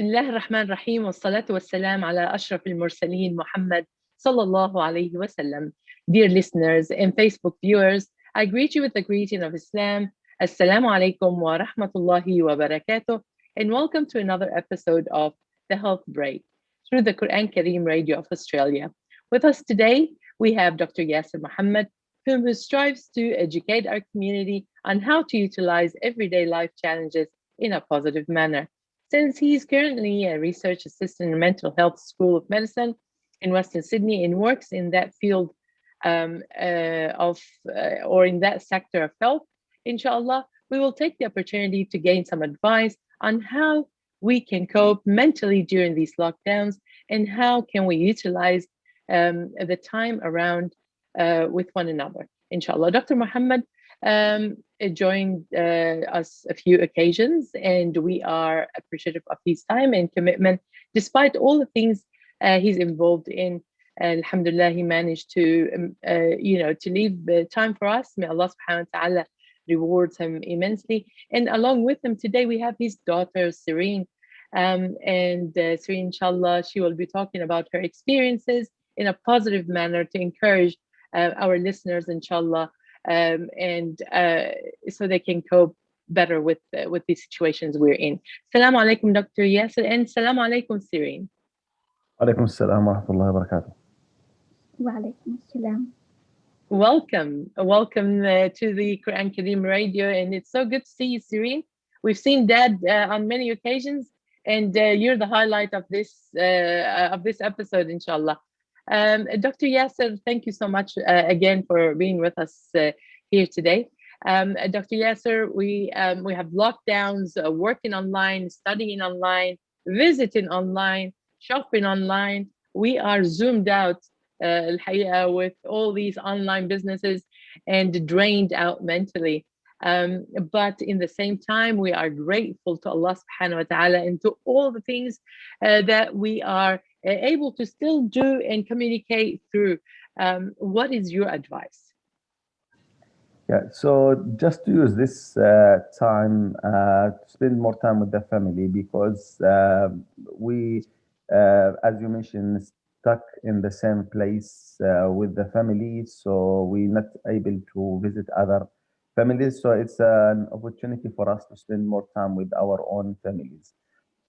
بسم الله الرحمن الرحيم والصلاة والسلام على أشرف المرسلين Muhammad sallallahu alayhi wasallam. Dear listeners and Facebook viewers, I greet you with the greeting of Islam. Assalamu alaikum wa rahmatullahi wa barakatuh, and welcome to another episode of The Health Break through the Quran Kareem Radio of Australia. With us today, we have Dr. Yaser Mohammad, who strives to educate our community on how to utilize everyday life challenges in a positive manner. Since he's currently a research assistant in Mental Health School of Medicine in Western Sydney and works in that field or in that sector of health, inshallah, we will take the opportunity to gain some advice on how we can cope mentally during these lockdowns and how can we utilize the time around with one another, inshallah. Dr. Mohammed joined us a few occasions, and we are appreciative of his time and commitment. Despite all the things he's involved in, alhamdulillah, he managed to, to leave the time for us. May Allah subhanahu wa ta'ala rewards him immensely. And along with him today, we have his daughter, Serene. Serene, inshallah, she will be talking about her experiences in a positive manner to encourage our listeners, inshallah, so they can cope better with the situations we're in. Assalamu alaikum, Dr. Yaser, and assalamu alaikum, Serene. Alaikum assalam wa rahmatullahi wa barakatuh. Wa alaikum assalam. Welcome to the Quran Kareem Radio, and it's so good to see you, Serene. We've seen Dad on many occasions, and you're the highlight of this episode, inshallah. Dr. Yaser, thank you so much again for being with us here today. Dr. Yaser, we have lockdowns, working online, studying online, visiting online, shopping online. We are zoomed out with all these online businesses and drained out mentally. But in the same time, we are grateful to Allah subhanahu wa ta'ala and to all the things that we are able to still do and communicate through. What is your advice? Yeah, so just to use this time to spend more time with the family, because we, as you mentioned, stuck in the same place with the family, so we're not able to visit other families. So it's an opportunity for us to spend more time with our own families.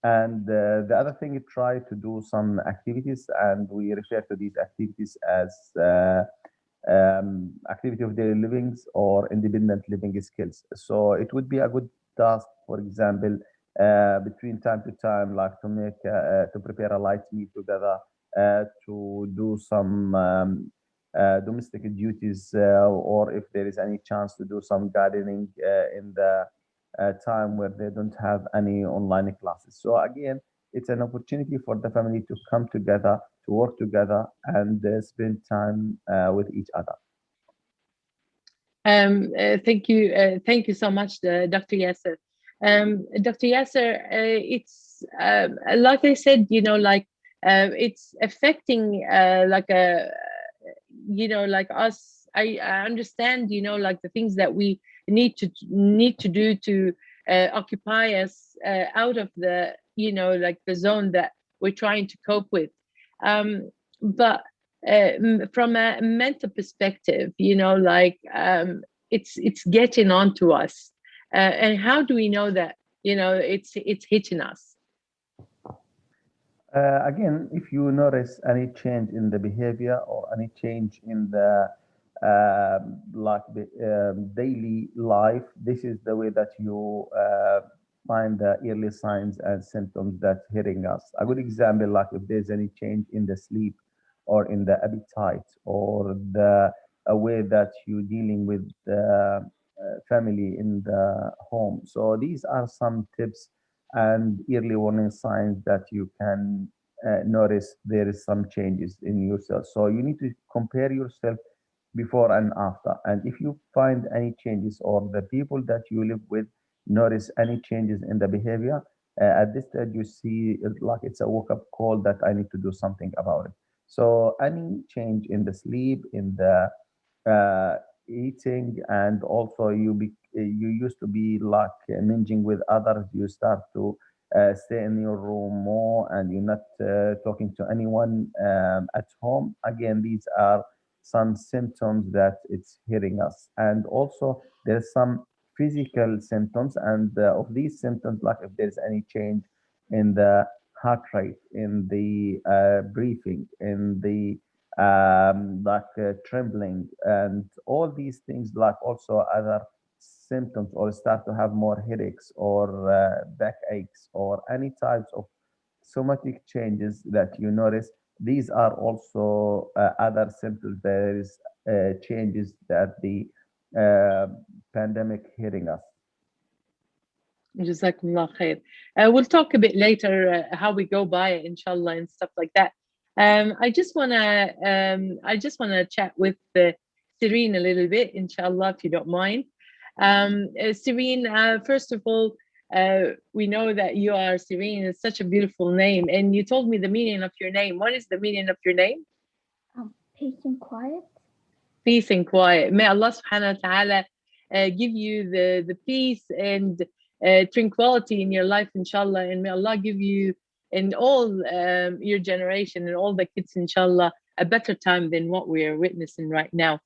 And the other thing, we try to do some activities, and we refer to these activities as activity of daily livings or independent living skills. So it would be a good task, for example, between time to time, like to prepare a light meal together, to do some domestic duties, or if there is any chance to do some gardening in the time where they don't have any online classes. So again, it's an opportunity for the family to come together, to work together, and spend time with each other. Thank you so much, Dr. Yaser. Dr. Yaser, it's like I said, it's affecting like us. I understand, like the things that we need to do to occupy us out of the like the zone that we're trying to cope with, but from a mental perspective, it's getting onto us, and how do we know that it's hitting us? Again, if you notice any change in the behavior or any change in the daily life, this is the way that you find the early signs and symptoms that's hitting us. A good example, like if there's any change in the sleep or in the appetite or the way that you're dealing with the family in the home. So these are some tips and early warning signs that you can notice there is some changes in yourself. So you need to compare yourself before and after. And if you find any changes or the people that you live with notice any changes in the behavior, at this stage you see it like it's a wake-up call that I need to do something about it. So any change in the sleep, in the eating, and also you used to be like minging with others, you start to stay in your room more and you're not talking to anyone at home. Again, these are some symptoms that it's hitting us. And also, there's some physical symptoms, and of these symptoms, like if there's any change in the heart rate, in the breathing, in the trembling, and all these things, like also other symptoms, or start to have more headaches or backaches or any types of somatic changes that you notice, these are also other symptoms. There is changes that the uh, pandemic hitting us. Jazakumullah khair. We'll talk a bit later how we go by it, inshallah, and stuff like that. I just wanna chat with Serene a little bit, inshallah, if you don't mind. Serene, first of all, we know that you are Serene. It's such a beautiful name, and you told me the meaning of your name. What is the meaning of your name? Peace and quiet. Peace and quiet. May Allah subhanahu wa ta'ala give you the peace and tranquility in your life, inshallah. And may Allah give you and all your generation and all the kids, inshallah, a better time than what we are witnessing right now.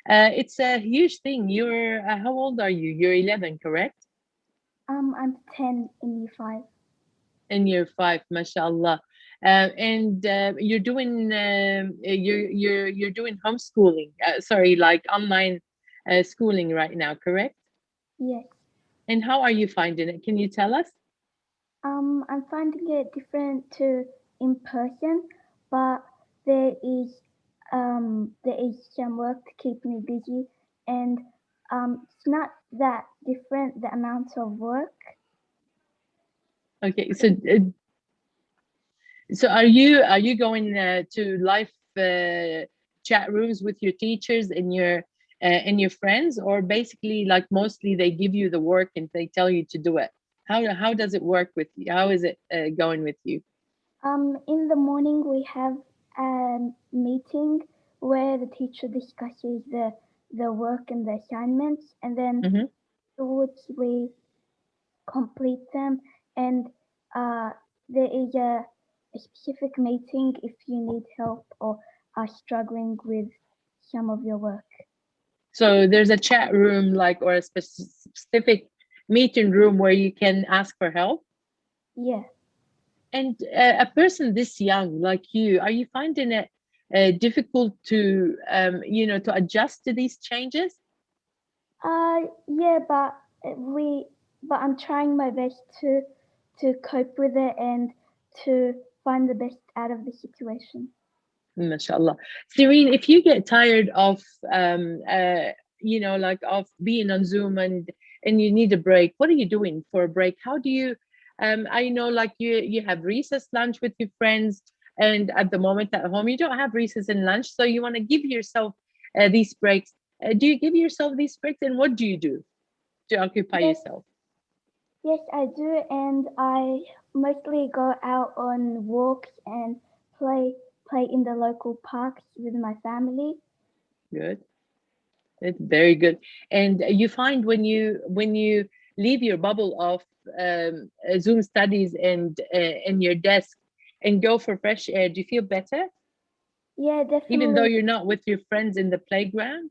It's a huge thing. You're, how old are you? You're 11, correct? I'm 10 in year 5. In year 5, mashallah. And you're doing homeschooling. Sorry, like online schooling right now, correct? Yes. And how are you finding it? Can you tell us? I'm finding it different to in person, but there is some work to keep me busy, and it's not that different the amount of work. Okay, so are you going to live chat rooms with your teachers and your friends, or basically like mostly they give you the work and they tell you to do it? How does it work with you? How is it going with you? In the morning we have a meeting where the teacher discusses the work and the assignments, and then Hmm. afterwards we complete them, and uh, there is a specific meeting if you need help or are struggling with some of your work. So there's a chat room, like, or a specific meeting room where you can ask for help. Yeah. And a person this young, like you, are you finding it difficult to, to adjust to these changes? Yeah, we, but I'm trying my best to cope with it and to find the best out of the situation. MashaAllah. Serene, if you get tired of, like of being on Zoom and you need a break, what are you doing for a break? How do you, I know like you have recess lunch with your friends, and at the moment at home you don't have recess and lunch, so you want to give yourself these breaks. Do you give yourself these breaks, and what do you do to occupy Yes, yourself? yes, I do, and I mostly go out on walks and play play in the local parks with my family. Good. It's very good. And you find when you leave your bubble of Zoom studies and in your desk and go for fresh air, do you feel better? Yeah, Even though definitely. you're not with your friends in the playground?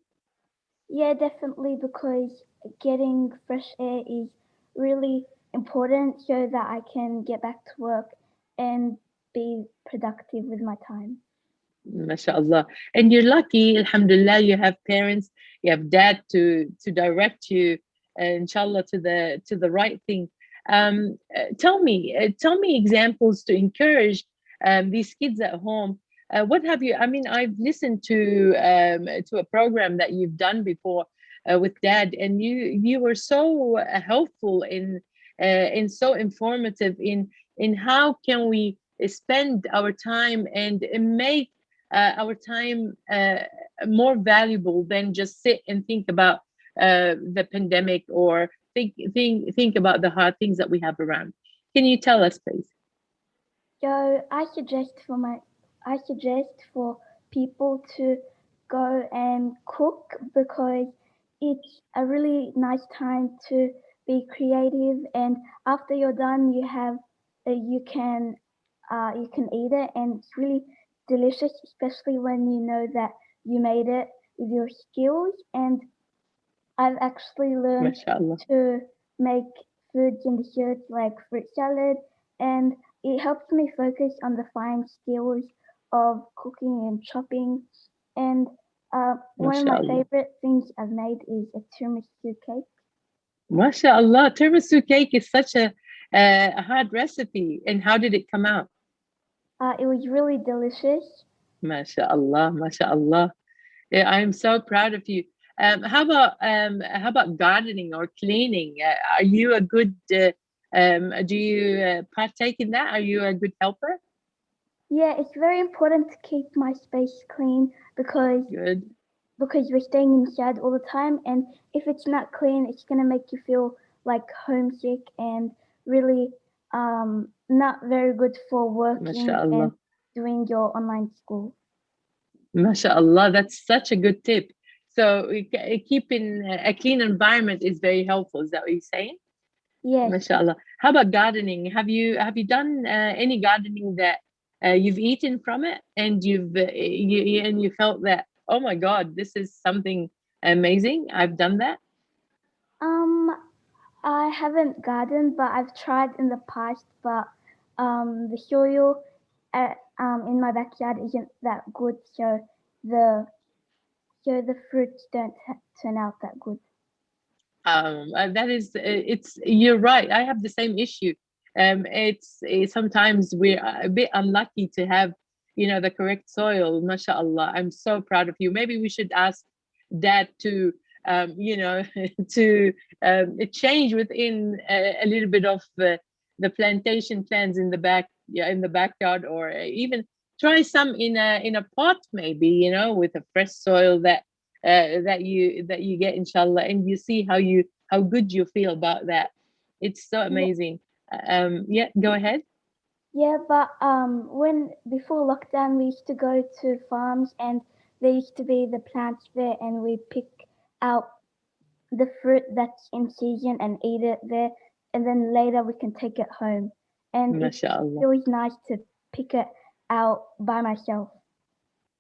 Yeah, definitely, because getting fresh air is really important so that I can get back to work and be productive with my time. MashaAllah. And you're lucky, alhamdulillah, you have parents, you have dad to direct you, inshallah, to the right thing. Tell me examples to encourage these kids at home. What have you? I mean, I've listened to a program that you've done before with dad, and you were so helpful and so informative in how can we spend our time and make our time more valuable than just sit and think about the pandemic, or think about the hard things that we have around. Can you tell us, please? So I suggest for people to go and cook because it's a really nice time to be creative, and after you're done you can eat it, and it's really delicious, especially when you know that you made it with your skills. And I've actually learned mashallah. to make foods in the shirts like fruit salad, and it helps me focus on the fine skills of cooking and chopping. And one of my Mashallah. favorite things I've made is a tiramisu cake. Mashallah. Tiramisu cake is such a hard recipe. And how did it come out? It was really delicious. Mashallah. Mashallah. Yeah, I'm so proud of you. How about gardening or cleaning? Are you a good do you partake in that? Are you a good helper? Yeah, it's very important to keep my space clean Good. because we're staying inside all the time, and if it's not clean, it's gonna make you feel like homesick and really not very good for working and MashaAllah. doing your online school. MashaAllah. That's such a good tip. So keeping a clean environment is very helpful. Is that what you're saying? Yes. MashaAllah. How about gardening? Have you done any gardening that you've eaten from it and you felt that, oh my God, this is something amazing. I've done that. Um, I haven't gardened, but I've tried in the past. But the soil in my backyard isn't that good, the the fruits don't turn out that good. That is it's you're right. I have the same issue. Sometimes we're a bit unlucky to have, the correct soil. Mashallah, I'm so proud of you. Maybe we should ask dad to to change within a little bit of the plantation plants in the back, yeah, in the backyard, or even try some in a pot, maybe, with a fresh soil that you get, inshallah, and you see how good you feel about that. It's so Yeah, amazing. Yeah, go ahead. yeah, but when before lockdown, we used to go to farms, and there used to be the plants there, and we pick out the fruit that's in season and eat it there, and then later we can take it home. And MashaAllah. it was nice to pick it out by myself.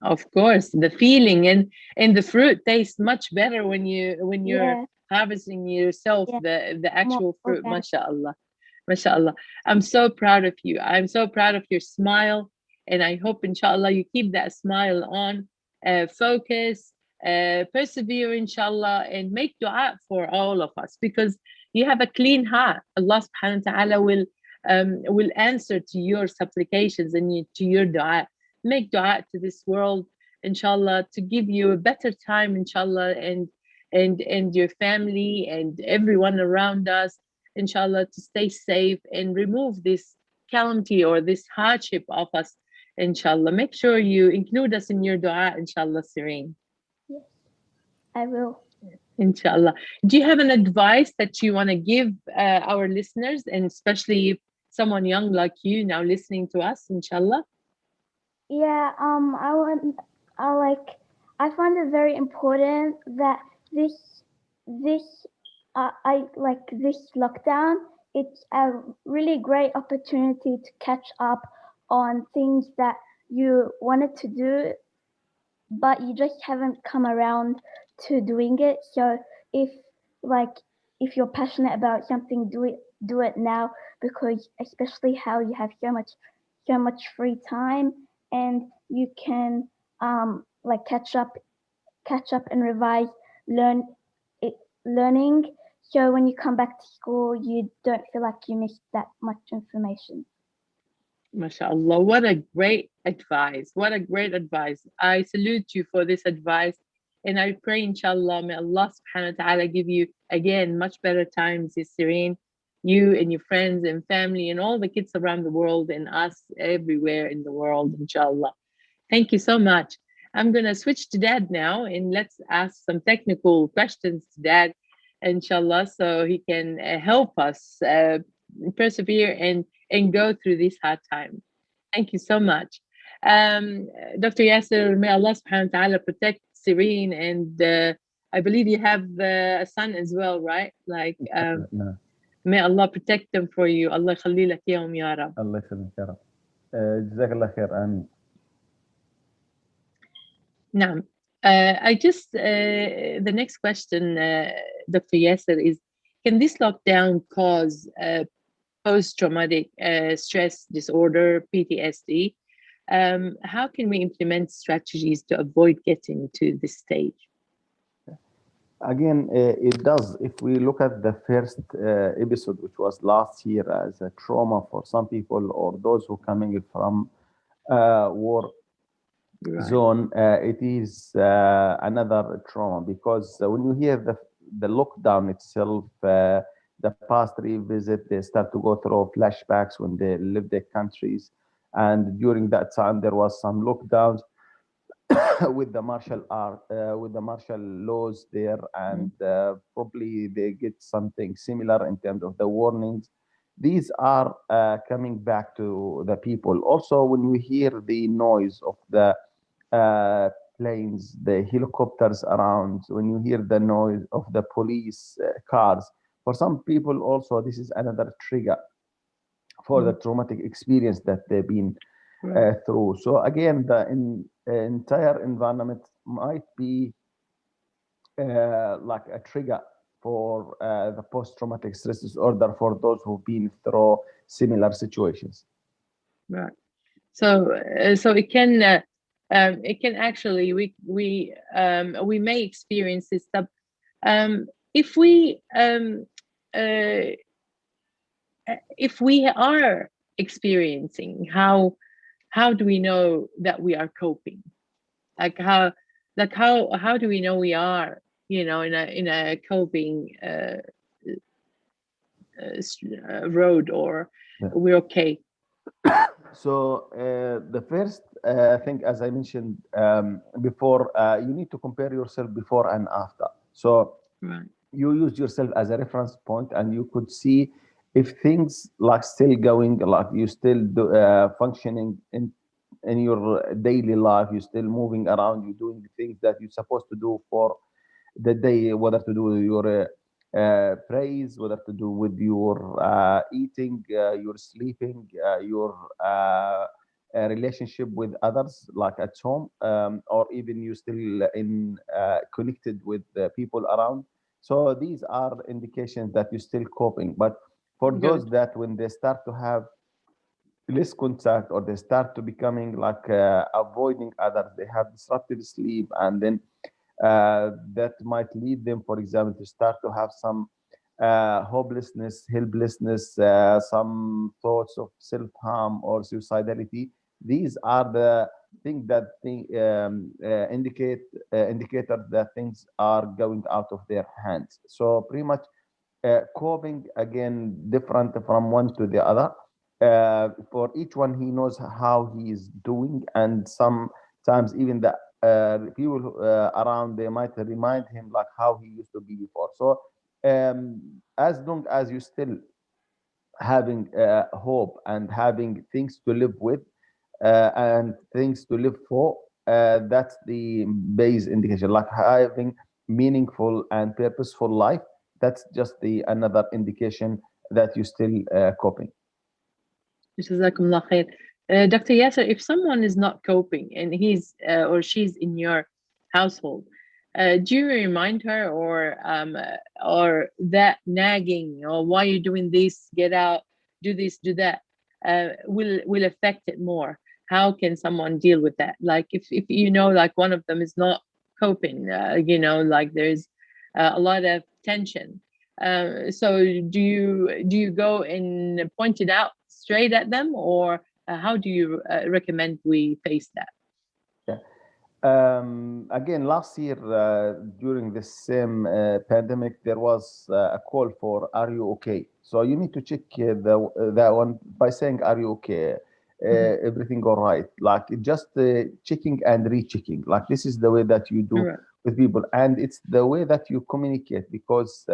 Of course, the feeling and the fruit tastes much better when you're Yeah, harvesting yourself yeah, the more actual fruit. organic. MashaAllah. MashaAllah. I'm so proud of you. I'm so proud of your smile. And I hope, inshallah, you keep that smile on, focus, persevere, inshallah, and make dua for all of us, because you have a clean heart. Allah subhanahu wa ta'ala will answer to your supplications and to your dua. Make dua to this world, inshallah, to give you a better time, inshallah, and your family and everyone around us, inshallah, to stay safe and remove this calamity or this hardship of us, inshallah. Make sure you include us in your dua, inshallah, Serene. Yes, I will. Inshallah. Do you have an advice that you want to give our listeners, and especially someone young like you now listening to us, inshallah? Yeah, I like, I find it very important that this, this, I like this lockdown. It's a really great opportunity to catch up on things that you wanted to do, but you just haven't come around to doing it. So if like if you're passionate about something, do it now, because especially how you have so much free time, and you can like catch up and revise, learn it, learning. So when you come back to school, you don't feel like you missed that much information. MashaAllah, what a great advice. What a great advice. I salute you for this advice. And I pray, inshallah, may Allah subhanahu wa ta'ala give you again much better times, Sis Serene, you and your friends and family and all the kids around the world and us everywhere in the world, inshallah. Thank you so much. I'm going to switch to Dad now, and let's ask some technical questions to Dad, inshallah, so he can help us persevere and go through this hard time. Thank you so much. Dr. Yasser, may Allah subhanahu wa ta'ala protect Serene, and I believe you have a son as well, right? Like, No. May Allah protect them for you. Allah يخلي لك إياهم يا رب. الله يسلمك يا رب. جزاك الله خير. And نعم. I just the next question, Dr. Yasser, is can this lockdown cause post-traumatic stress disorder, PTSD? How can we implement strategies to avoid getting to this stage? again, it does. If we look at the first episode, which was last year, as a trauma for some people or those who coming from war Right. zone, it is another trauma because when you hear the lockdown itself, the past revisit, they start to go through flashbacks when they live their countries, and during that time there was some lockdowns with the martial art, with the martial laws there, Mm. and probably they get something similar in terms of the warnings. These are coming back to the people. Also, when you hear the noise of the uh, planes, the helicopters around, when you hear the noise of the police cars, for some people also this is another trigger for the Mm. traumatic experience that they've been Right. through. So again, the entire environment might be like a trigger for the post-traumatic stress disorder for those who've been through similar situations. Right. So, so it can actually we may experience this stuff if uh, we are experiencing how do we know that we are coping, like how do we know we are, you know, in a coping road, or Yeah. we're okay. So the first thing, as I mentioned before, you need to compare yourself before and after. So Right. you use yourself as a reference point, and you could see if things like still going, like you still functioning in your daily life, you're still moving around, you're doing the things that you're supposed to do for the day, whether to do with your praise, whether to do with your eating, your sleeping, your relationship with others, like at home, or even you still in connected with the people around. So these are indications that you're still coping. But for those Good. that when they start to have less contact or they start to becoming like avoiding others, they have disruptive sleep, and then that might lead them, for example, to start to have some hopelessness, helplessness, some thoughts of self-harm or suicidality. These are the things that indicators that things are going out of their hands. So pretty much coping again different from one to the other. For each one, he knows how he is doing, and sometimes even the people around they might remind him like how he used to be before. So as long as you still having hope and having things to live with and things to live for, that's the base indication. Like having meaningful and purposeful life, that's just the another indication that you still coping. جزاكم الله خير. Dr. Yasser, if someone is not coping and he's or she's in your household, do you remind her, or that nagging, or why you doing this, get out, do this, do that, will affect it more? How can someone deal with that? Like if you know, like one of them is not coping, you know, like there's a lot of tension. So do you go and point it out straight at them, or how do you recommend we face that? Yeah. Again, last year during the same pandemic, there was a call for "Are you okay?" So you need to check that one by saying "Are you okay?" Mhm. Everything all right? Like just checking and rechecking. Like this is the way that you do Right. with people, and it's the way that you communicate, because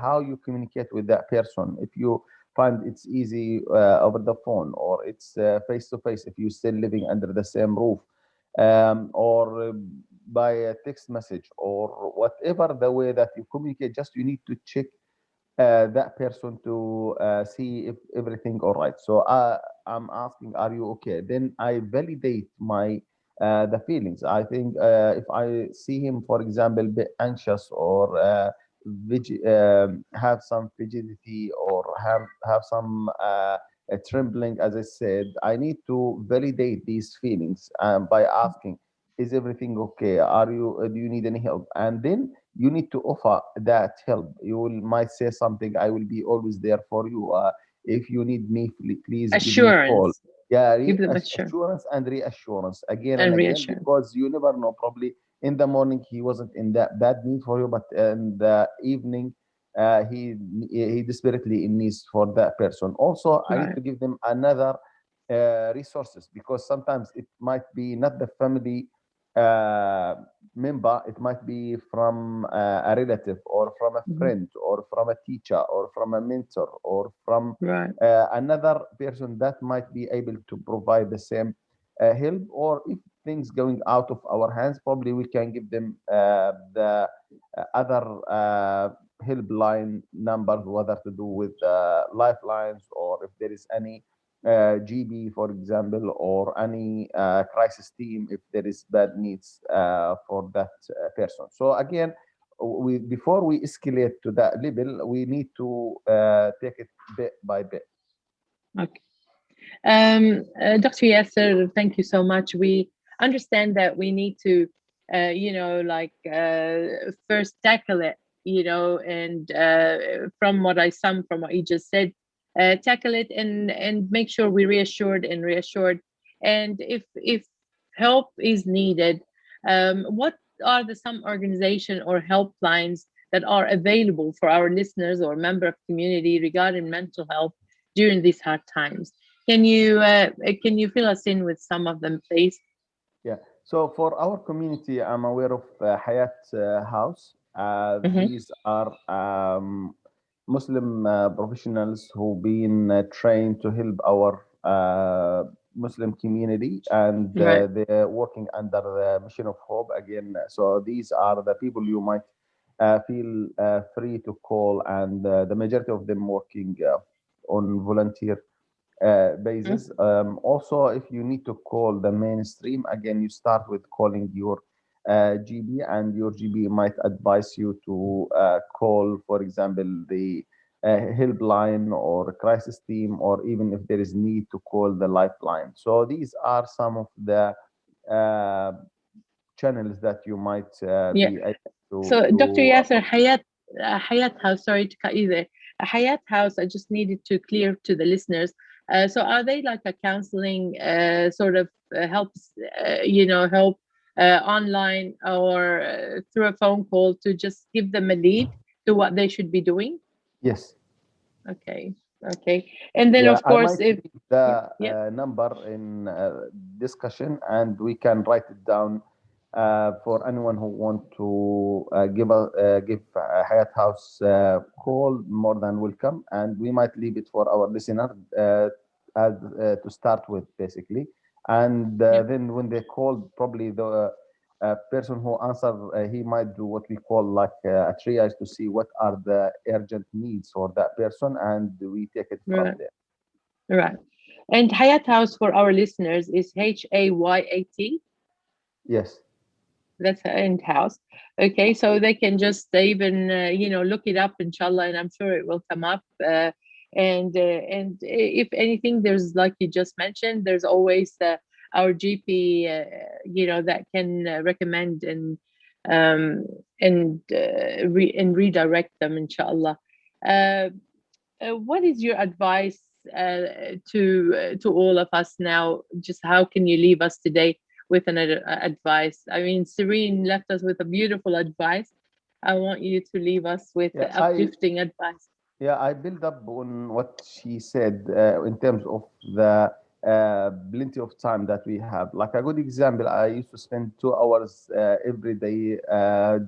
how you communicate with that person. If you find it's easy over the phone, or it's face to face, if you're still living under the same roof, or by a text message, or whatever the way that you communicate, just you need to check that person to see if everything all right. So I'm asking, are you okay? Then I validate my the feelings. I think if I see him, for example, bit anxious or have some frigidity or have some trembling, as I said, I need to validate these feelings by asking, is everything okay? Are you do you need any help? And then you need to offer that help. You will might say something, I will be always there for you. If you need me, please give me call. Assurance. Yeah, Give them assurance assurance and reassurance again and and again, reassurance. because you never know. Probably in the morning he wasn't in that bad need for you, but in the evening he desperately in needs for that person. Also, I need Right. to give them another resources, because sometimes it might be not the family uh, member, it might be from a relative or from a Mhm. friend or from a teacher or from a mentor or from Right. another person that might be able to provide the same help. Or if things going out of our hands, probably we can give them the other helpline numbers, whether to do with lifelines, or if there is any GB, for example, or any crisis team if there is bad needs for that person. So again, we before we escalate to that level, we need to take it bit by bit. Okay. Dr. Yasser, thank you so much. We understand that we need to, first tackle it, and from what you just said, tackle it and make sure we reassured. And if help is needed, what are the some organization or helplines that are available for our listeners or member of community regarding mental health during these hard times? Can you fill us in with some of them, please? Yeah. So for our community, I'm aware of Hayat House. Mm-hmm. These are Muslim professionals who've been trained to help our Muslim community, and Right. they're working under the mission of hope again. So these are the people you might feel free to call, and the majority of them working on volunteer Mm-hmm. basis. Also, if you need to call the mainstream, again, you start with calling your GB, and your GB might advise you to call, for example, the helpline or crisis team, or even if there is need to call the lifeline. So these are some of the uh, channels that you might Yeah. be able So, Dr. to Yasser, approach. Hayat House. Sorry to cut you there. A Hayat House. I just needed to clear to the listeners. So, are they like a counseling sort of helps? Help online or through a phone call to just give them a lead to what they should be doing? Yes. Okay. Okay. And then, Yeah, of I course, might if leave yeah, the yeah, number in discussion, and we can write it down for anyone who want to give Hayat House call. More than welcome, and we might leave it for our listener to start with, basically. And yeah, then when they call, probably the person who answer, he might do what we call like a triage to see what are the urgent needs for that person, and we take it from right, there. right. And Hayat House for our listeners is Hayat. Yes. That's her end house. Okay, so they can just even look it up, inshallah, and I'm sure it will come up. And if anything, there's like you just mentioned, there's always our GP, that can recommend um, and redirect them, inshallah. Uh, what is your advice to all of us now? Just how can you leave us today with an advice? I mean, Serene left us with a beautiful advice. I want you to leave us with Yeah, uplifting advice. I build up on what she said in terms of the plenty of time that we have. Like a good example, I used to spend 2 hours every day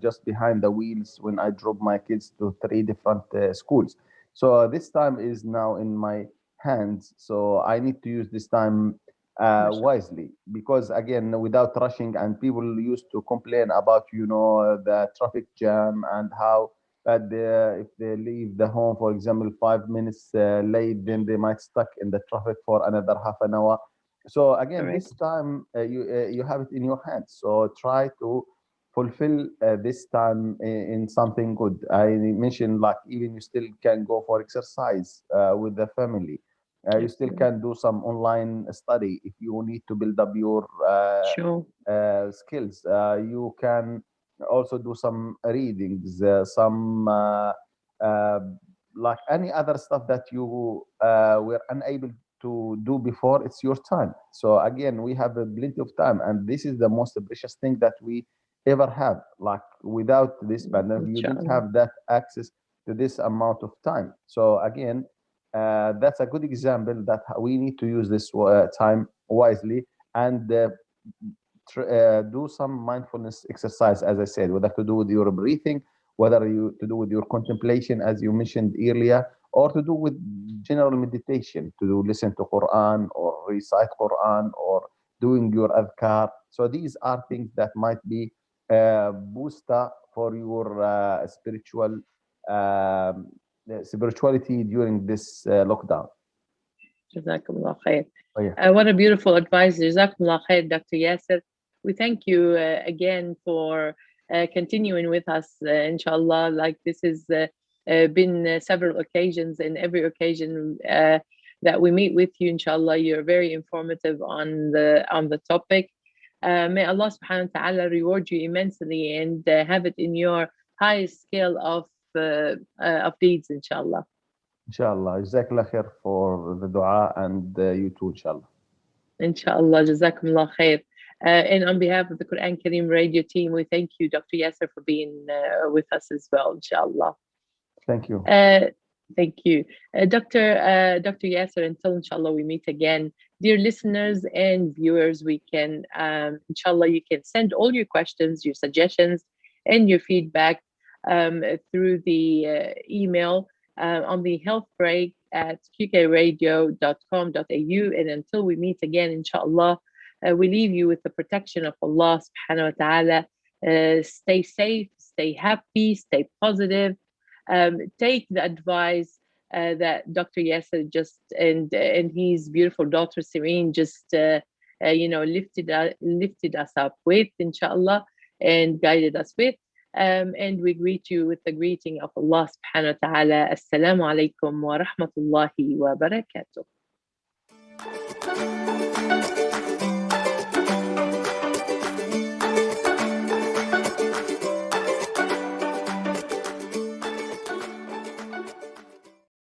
just behind the wheels when I drove my kids to three different schools. So this time is now in my hands. So I need to use this time Mashallah. wisely, because again, without rushing, and people used to complain about, the traffic jam and how But if they leave the home, for example, 5 minutes late, then they might stuck in the traffic for another half an hour. So again, this Correct. time you have it in your hands. So try to fulfill this time in something good. I mentioned like even you still can go for exercise with the family. You still Excellent. can do some online study if you need to build up your Sure. skills. You can also do some readings, some uh, like any other stuff that you were unable to do before. It's your time. So again, we have plenty of time, and this is the most precious thing that we ever have. Like without this pandemic, you didn't Inshallah. have that access to this amount of time. So again, that's a good example that we need to use this time wisely and do some mindfulness exercise, as I said, whether to do with your breathing, whether you to do with your contemplation, as you mentioned earlier, or to do with general meditation, to do listen to Quran or recite Quran or doing your adhkar. So these are things that might be a booster for your spirituality during this lockdown. Jazakumullah khair. Oh yeah, What a beautiful advice. Jazakumullah khair, Dr. Yasser. We thank you again for continuing with us, inshallah. Like this has been several occasions, and every occasion that we meet with you, inshallah, you're very informative on the topic. May Allah subhanahu wa ta'ala reward you immensely and have it in your highest scale of deeds, inshallah. inshallah. Jazakallah khair for the dua and you too, inshallah. Inshallah, Jazakumullah khair. And on behalf of the Quran Kareem radio team, we thank you, Dr. Yasser, for being with us as well, inshallah. Thank you. Uh, Thank you. Dr. Yasser, until inshallah we meet again. Dear listeners and viewers, we can, inshallah, you can send all your questions, your suggestions, and your feedback through the email on the health break at qkradio.com.au. And until we meet again, inshallah, we leave you with the protection of Allah subhanahu wa ta'ala. Stay safe, stay happy, stay positive. Take the advice that Dr. Yasser just and his beautiful daughter Serene just lifted us up with, inshallah, and guided us with. And we greet you with the greeting of Allah subhanahu wa ta'ala. Assalamu alaikum wa rahmatullahi wa barakatuh.